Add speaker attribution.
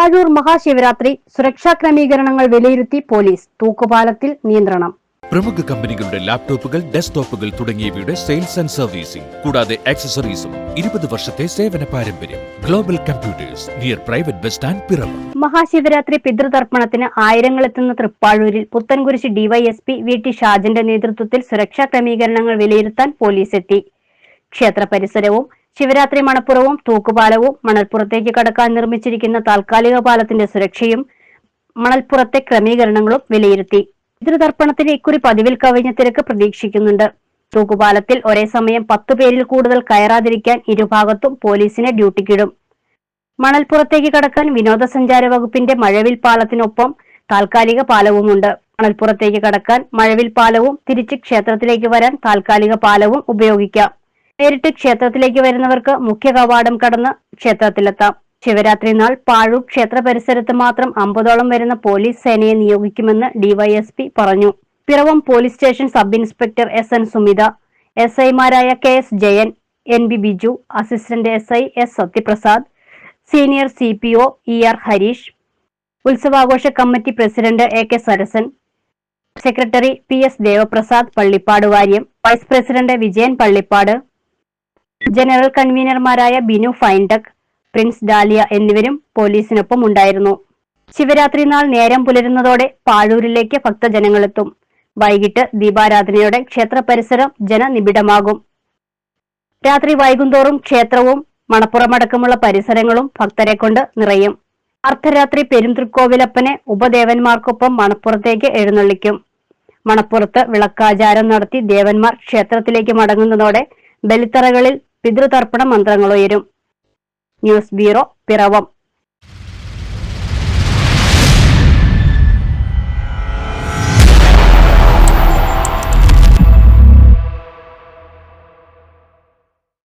Speaker 1: പാഴൂർ മഹാശിവരാത്രി സുരക്ഷാ ക്രമീകരണങ്ങൾ വിലയിരുത്തി പോലീസ്. തൂക്കുപാലത്തിൽ നിയന്ത്രണം.
Speaker 2: പ്രമുഖ കമ്പനികളുടെ ലാപ്ടോപ്പുകൾ, ഡെസ്ക്ടോപ്പുകൾ തുടങ്ങിയവയുടെ സെയിൽസ് ആൻഡ് സർവീസിംഗ്, കൂടാതെ ആക്സസറീസും. 20 വർഷത്തെ സേവന പാരമ്പര്യം. Global computers, near private bus stand, Piravom.
Speaker 1: Mahashivaratri പിതൃതർപ്പണത്തിന് ആയിരങ്ങളെത്തുന്ന തൃപ്പാഴൂരിൽ പുത്തൻകുരിശ് ഡിവൈഎസ്പി വി.ടി. ഷാജന്റെ നേതൃത്വത്തിൽ സുരക്ഷാ ക്രമീകരണങ്ങൾ വിലയിരുത്താൻ പോലീസ് എത്തി. ക്ഷേത്ര പരിസരവും ശിവരാത്രി മണപ്പുറവും തൂക്കുപാലവും മണൽപ്പുറത്തേക്ക് കടക്കാൻ നിർമ്മിച്ചിരിക്കുന്ന താൽക്കാലിക പാലത്തിന്റെ സുരക്ഷയും മണൽപ്പുറത്തെ ക്രമീകരണങ്ങളും വിലയിരുത്തി. പിതൃതർപ്പണത്തിന് ഇക്കുറി പതിവിൽ കവിഞ്ഞ തിരക്ക് പ്രതീക്ഷിക്കുന്നുണ്ട്. തൂക്കുപാലത്തിൽ ഒരേ സമയം 10 പേരിൽ കൂടുതൽ കയറാതിരിക്കാൻ ഇരുഭാഗത്തും പോലീസിനെ ഡ്യൂട്ടിക്കിടും. മണൽപ്പുറത്തേക്ക് കടക്കാൻ വിനോദസഞ്ചാര വകുപ്പിന്റെ മഴവിൽ പാലത്തിനൊപ്പം താൽക്കാലിക പാലവുമുണ്ട്. മണൽപ്പുറത്തേക്ക് കടക്കാൻ മഴവിൽ പാലവും തിരിച്ച് ക്ഷേത്രത്തിലേക്ക് വരാൻ താൽക്കാലിക പാലവും ഉപയോഗിക്കാം. നേരിട്ട് ക്ഷേത്രത്തിലേക്ക് വരുന്നവർക്ക് മുഖ്യ കവാടം കടന്ന് ക്ഷേത്രത്തിലെത്താം. ശിവരാത്രി നാൾ പാഴൂർ ക്ഷേത്ര പരിസരത്ത് മാത്രം 50ഓളം വരുന്ന പോലീസ് സേനയെ നിയോഗിക്കുമെന്ന് ഡിവൈഎസ്പി പറഞ്ഞു. Piravom police station sub inspector S N. Sumitha, എസ്ഐമാരായ K S. Jayan, N B. Biju, assistant SI S. Sathyaprasad, senior CPO E.R. Harish, ഉത്സവാഘോഷ committee president A.K. Sarasan, secretary P.S. Devaprasad Pallippad Variyam, vice president Vijayan Pallippad, general കൺവീനർമാരായ ബിനു ഫൈൻടെക്, പ്രിൻസ് ഡാലിയ എന്നിവരും പോലീസിനൊപ്പം ഉണ്ടായിരുന്നു. ശിവരാത്രി നാൾ നേരം പുലരുന്നതോടെ പാഴൂരിലേക്ക് ഭക്തജനങ്ങളെത്തും. വൈകിട്ട് ദീപാരാധനയോടെ ക്ഷേത്ര പരിസരം ജനനിബിഡമാകും. രാത്രി വൈകുന്തോറും ക്ഷേത്രവും മണപ്പുറമടക്കമുള്ള പരിസരങ്ങളും ഭക്തരെ കൊണ്ട് നിറയും. അർദ്ധരാത്രി പെരുന്തൃക്കോവിലപ്പനെ ഉപദേവന്മാർക്കൊപ്പം മണപ്പുറത്തേക്ക് എഴുന്നള്ളിക്കും. മണപ്പുറത്ത് വിളക്കാചാരം നടത്തി ദേവന്മാർ ക്ഷേത്രത്തിലേക്ക് മടങ്ങുന്നതോടെ ബലിത്തറകളിൽ പിതൃതർപ്പണ മന്ത്രങ്ങളുയരും. News bureau, Piravom.